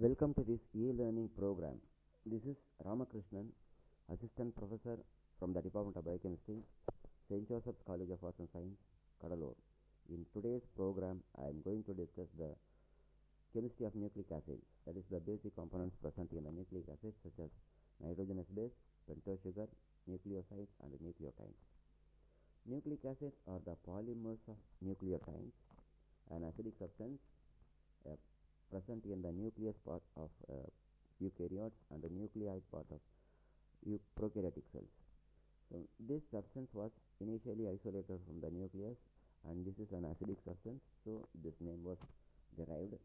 Welcome to this e-learning program. This is Ramakrishnan, Assistant Professor from the Department of Biochemistry, St. Joseph's College of Arts and Science, Cuddalore. In today's program, I am going to discuss the chemistry of nucleic acids, that is the basic components present in the nucleic acids such as nitrogenous base, pentose sugar, nucleosides and nucleotides. Nucleic acids are the polymers of nucleotides, an acidic substance present in the nucleus part of eukaryotes and the nucleoid part of prokaryotic cells. So this substance was initially isolated from the nucleus, and this is an acidic substance, so this name was derived.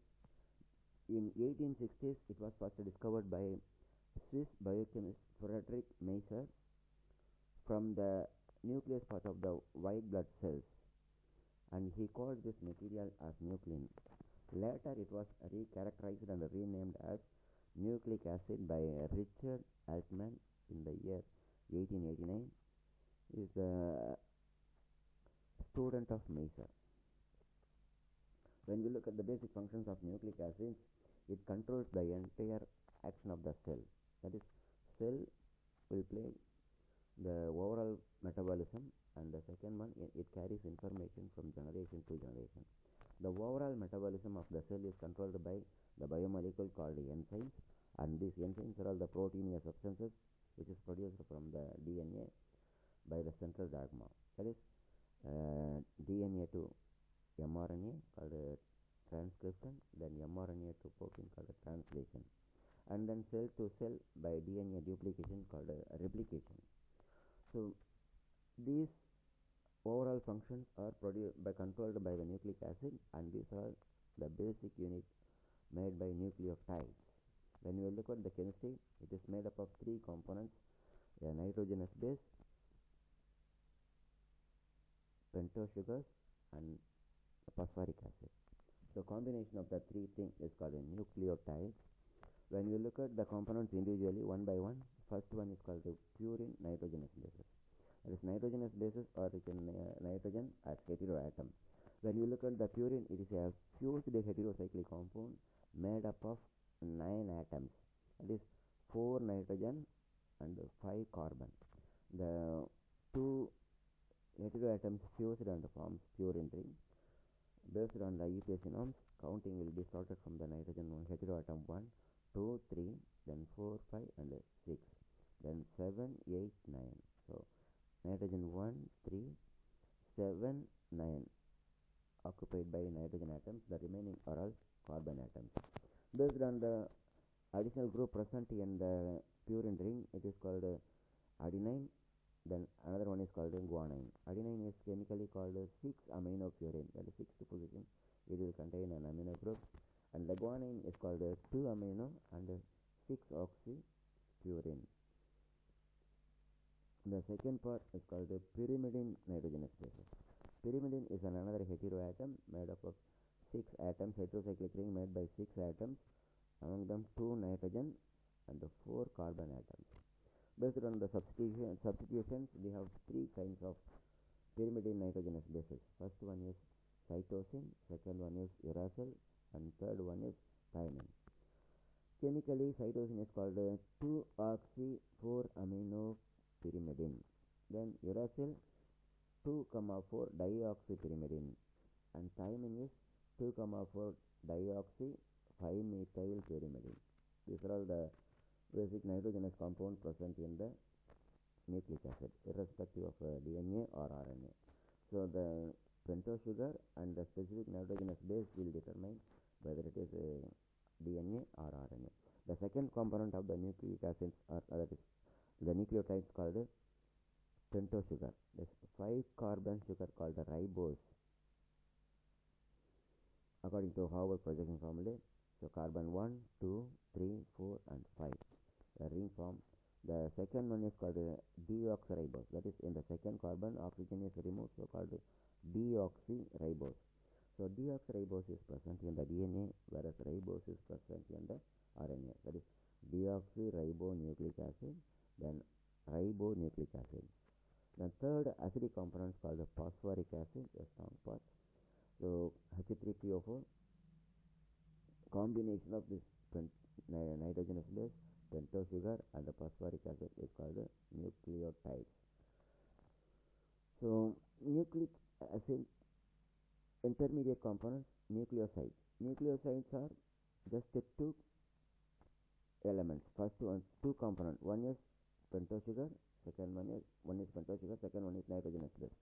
In 1860s, it was first discovered by Swiss biochemist Friedrich Meisser from the nucleus part of the white blood cells, and he called this material as nuclein. Later, it was recharacterized and renamed as nucleic acid by Richard Altman in the year 1889. He is a student of Meisser. When we look at the basic functions of nucleic acids, it controls the entire action of the cell. That is, cell will play the overall metabolism, and the second one, it carries information from generation to generation. The overall metabolism of the cell is controlled by the biomolecule called enzymes, and these enzymes are all the proteinous substances which is produced from the DNA by the central dogma. That is, DNA to mRNA called transcription, then mRNA to protein called translation, and then cell to cell by DNA duplication called replication. So these overall functions are controlled by the nucleic acid, and these are the basic units made by nucleotides. When we look at the chemistry, it is made up of three components: a nitrogenous base, pentose sugars, and phosphoric acid. So combination of the three things is called a nucleotide. When we look at the components individually, one by one, first one is called the purine nitrogenous bases. That is, nitrogenous bases are rich in nitrogen as heteroatom. When you look at the purine, it is a fused heterocyclic compound made up of 9 atoms. That is, 4 nitrogen and 5 carbon. The 2 heteroatoms fused and forms purine ring. Based on the EPS norms, counting will be started from the nitrogen heteroatom 1, 2, 3, then 4, 5 and 6, then 7, 8, 9. So nitrogen 1, 3, 7, 9 occupied by nitrogen atoms. The remaining are all carbon atoms. Based on the additional group present in the purine ring, it is called adenine. Then another one is called guanine. Adenine is chemically called 6-aminopurine. That is 6th position. It will contain an amino group. And the guanine is called 2-amino and 6-oxypurine. The second part is called pyrimidine nitrogenous bases. Pyrimidine is another heteroatom made up of 6 atoms, heterocyclic ring made by 6 atoms, among them 2 nitrogen and 4 carbon atoms. Based on the substitutions, we have 3 kinds of pyrimidine nitrogenous bases. First one is cytosine, second one is uracil, and third one is thymine. Chemically, cytosine is called 2-oxy-4-aminopyrimidine. Then uracil 2,4-dioxypyrimidine, and thymine is 2,4-dioxy-5-methylpyrimidine. These are all the basic nitrogenous compounds present in the nucleic acid, irrespective of DNA or RNA. So the pentose sugar and the specific nitrogenous base will determine whether it is DNA or RNA. The second component of the nucleic acids, that is the nucleotides, called pentose sugar. This 5-carbon sugar called the ribose, according to Howard projection formula. So carbon 1, 2, 3, 4 and 5, the ring form. The second one is called deoxyribose. That is, in the second carbon, oxygen is removed, so called deoxyribose. So deoxyribose is present in the DNA, whereas ribose is present in the RNA. That is deoxyribonucleic acid, then ribonucleic acid. The third acidic component is called the phosphoric acid, a strong part. So H3PO4, combination of this nitrogenous base, pentose sugar, and the phosphoric acid is called nucleotides. So nucleic acid intermediate components, nucleosides. Nucleosides are just the two elements. First two components. One is pentose sugar. Second one is pentose sugar. Second one is nitrogenous base.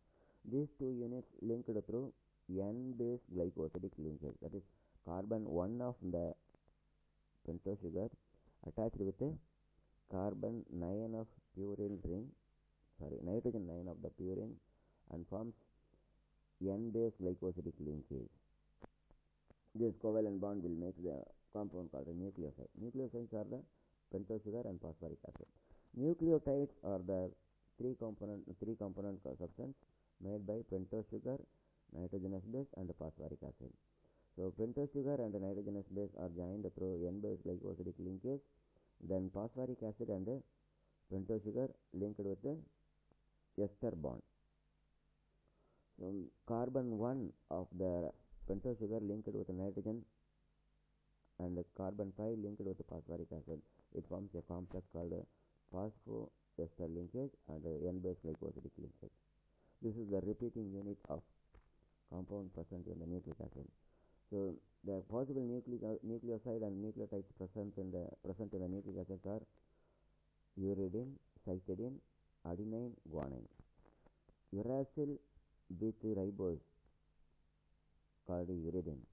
These two units linked through N-base glycosidic linkage. That is carbon 1 of the pentose sugar attached with a carbon 9 of purine ring. Nitrogen 9 of the purine and forms N-base glycosidic linkage. This covalent bond will make the compound called a nucleoside. Nucleosides are the pentose sugar and phosphoric acid. Nucleotides are the three component substance made by pentose sugar, nitrogenous base, and phosphoric acid. So pentose sugar and nitrogenous base are joined through N-base glycosidic linkage. Then phosphoric acid and pentose sugar linked with the ester bond. So carbon 1 of the pentose sugar linked with nitrogen and carbon 5 linked with phosphoric acid. It forms a complex called phosphoester linkage and N-base glycosidic linkage. This is the repeating unit of compound present in the nucleic acid. So the possible nucleoside and nucleotides present in the nucleic acids are uridine, cytidine, adenine, guanine. Uracil with ribose called uridine.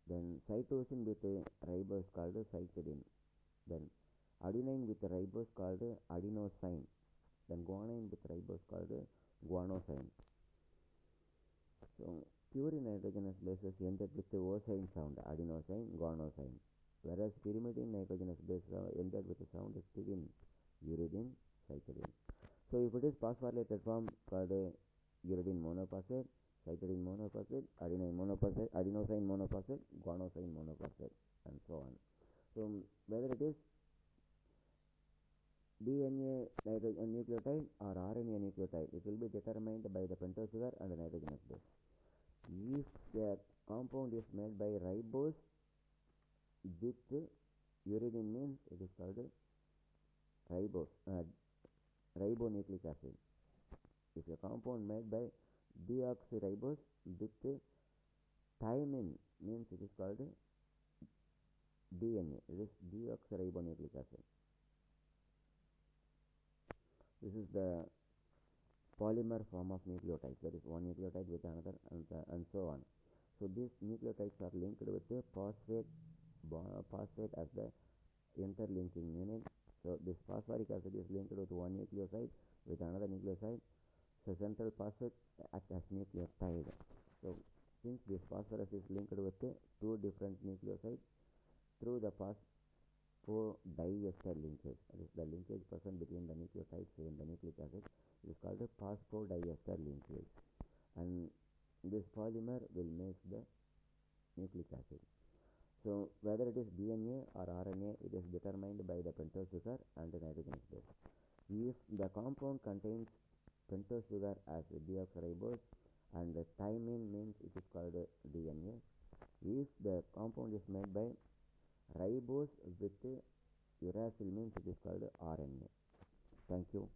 Then cytosine with ribose called cytidine. Then adenine with ribose called adenosine. Then guanine with ribose called guanosine. So purine nitrogenous bases ended with the O-sine sound, adenosine, guanosine. Whereas pyrimidine nitrogenous base ended with the sound styrene, uridine, cytidine. So if it is phosphorylated form called uridine monophosphate, cytidine monophosphate, adenine monophosphate, adenosine monophosphate, guanosine monophosphate, and so on. So whether it is DNA nucleotide or RNA nucleotide, it will be determined by the pentose sugar and the nitrogenous base. If the compound is made by ribose with uridine means it is called ribonucleic acid. If a compound made by deoxyribose with thymine means it is called DNA. It is deoxyribonucleic acid. This is the polymer form of nucleotides. That is one nucleotide with another and so on. So these nucleotides are linked with the phosphate as the interlinking unit. So this phosphoric acid is linked with one nucleoside with another nucleoside. So central phosphate acts as nucleotide. So since this phosphorus is linked with two different nucleosides through the phosphodiester linkage, that is the linkage present between the nucleotides in the nucleic acid, is called a phosphodiester linkage. And this polymer will make the nucleic acid. So whether it is DNA or RNA, it is determined by the pentose sugar and the nitrogenous base. If the compound contains pentose sugar as deoxyribose and the thymine means it is called DNA. If the compound is made by ribose with uracil means it is called RNA. Thank you.